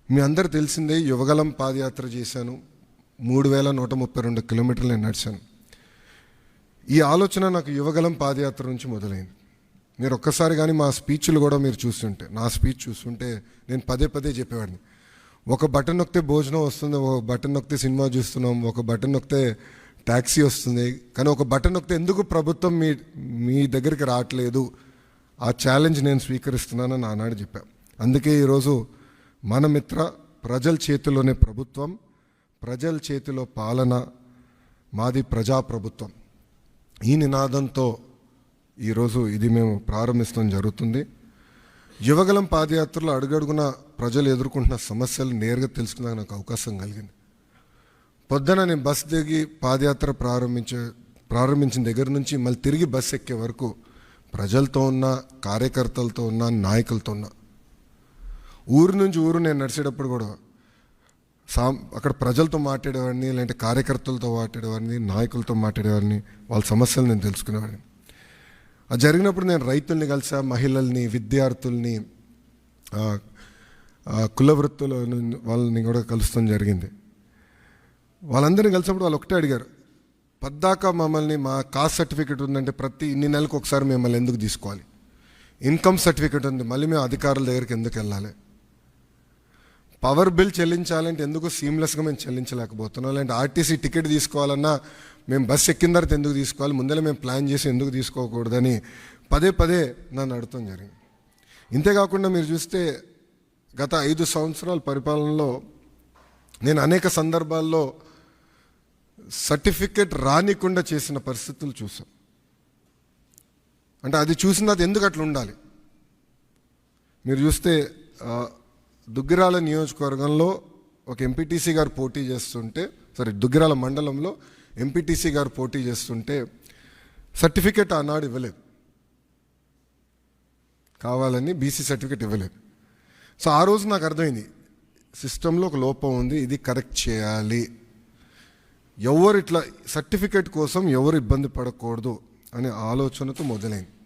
మీ అందరు తెలిసిందే యువగలం పాదయాత్ర చేశాను. 3132 కిలోమీటర్లు నేను నడిచాను. ఈ ఆలోచన నాకు యువగలం పాదయాత్ర నుంచి మొదలైంది. మీరు ఒక్కసారి కానీ మా స్పీచ్లు కూడా మీరు చూస్తుంటే, నా స్పీచ్ చూస్తుంటే నేను పదే పదే చెప్పేవాడిని. ఒక బటన్ నొక్కితే భోజనం వస్తుంది, ఒక బటన్ నొక్కితే సినిమా చూస్తున్నాం, ఒక బటన్ నొక్కితే ట్యాక్సీ వస్తుంది, కానీ ఒక బటన్ నొక్కితే ఎందుకు ప్రభుత్వం మీ దగ్గరికి రావట్లేదు, ఆ ఛాలెంజ్ నేను స్వీకరిస్తున్నానని ఆనాడు చెప్పాను. అందుకే ఈరోజు మన మిత్ర ప్రజల చేతిలోనే ప్రభుత్వం, ప్రజల చేతిలో పాలన, మాది ప్రజాప్రభుత్వం, ఈ నినాదంతో ఈరోజు ఇది మేము ప్రారంభించడం జరుగుతుంది. యువగలం పాదయాత్రలో అడుగడుగున ప్రజలు ఎదుర్కొంటున్న సమస్యలు నేరుగా తెలుసుకునే నాకు అవకాశం కలిగింది. పొద్దున నేను బస్ దిగి పాదయాత్ర ప్రారంభించిన దగ్గర నుంచి మళ్ళీ తిరిగి బస్ ఎక్కే వరకు ప్రజలతో ఉన్న, కార్యకర్తలతో ఉన్న, నాయకులతో ఉన్న. ఊరు నుంచి ఊరు నేను నడిచేటప్పుడు కూడా అక్కడ ప్రజలతో మాట్లాడేవాడిని, లేదంటే కార్యకర్తలతో మాట్లాడేవాడిని, నాయకులతో మాట్లాడేవాడిని, వాళ్ళ సమస్యలు నేను తెలుసుకునేవాడిని. అది జరిగినప్పుడు నేను రైతుల్ని కలిసా, మహిళల్ని, విద్యార్థుల్ని, కుల వృత్తుల వాళ్ళని కూడా కలుస్తాం జరిగింది. వాళ్ళందరినీ కలిసినప్పుడు వాళ్ళు ఒకటే అడిగారు, పద్దాక మమ్మల్ని మా కాస్ట్ సర్టిఫికేట్ ఉందంటే ప్రతి ఇన్ని నెలలకు ఒకసారి మిమ్మల్ని ఎందుకు తీసుకోవాలి, ఇన్కమ్ సర్టిఫికేట్ ఉంది మళ్ళీ మేము అధికారుల దగ్గరికి ఎందుకు వెళ్ళాలి, పవర్ బిల్ చెల్లించాలంటే ఎందుకు సీమ్లెస్గా మేము చెల్లించలేకపోతున్నాం, లేదంటే ఆర్టీసీ టికెట్ తీసుకోవాలన్నా మేము బస్ ఎక్కిన తర్వాత ఎందుకు తీసుకోవాలి, ముందరే మేము ప్లాన్ చేసి ఎందుకు తీసుకోకూడదని పదే పదే నన్ను అడగటం జరిగింది. ఇంతేకాకుండా మీరు చూస్తే గత 5 సంవత్సరాల పరిపాలనలో నేను అనేక సందర్భాల్లో సర్టిఫికెట్ రానికుండా చేసిన పరిస్థితులు చూసాం. అంటే అది చూసిన తర్వాత ఎందుకు అట్లా ఉండాలి. మీరు చూస్తే దుగ్గిరాల నియోజకవర్గంలో ఒక ఎంపీటీసీ గారు పోటీ చేస్తుంటే, దుగ్గిరాల మండలంలో ఎంపీటీసీ గారు పోటీ చేస్తుంటే సర్టిఫికెట్ ఆనాడు ఇవ్వలేదు, కావాలని బీసీ సర్టిఫికెట్ ఇవ్వలేదు. సో ఆ రోజు నాకు అర్థమైంది, సిస్టంలో ఒక లోపం ఉంది, ఇది కరెక్ట్ చేయాలి, ఎవరు ఇట్లా సర్టిఫికెట్ కోసం ఎవరు ఇబ్బంది పడకూడదు అనే ఆలోచనతో మొదలైంది.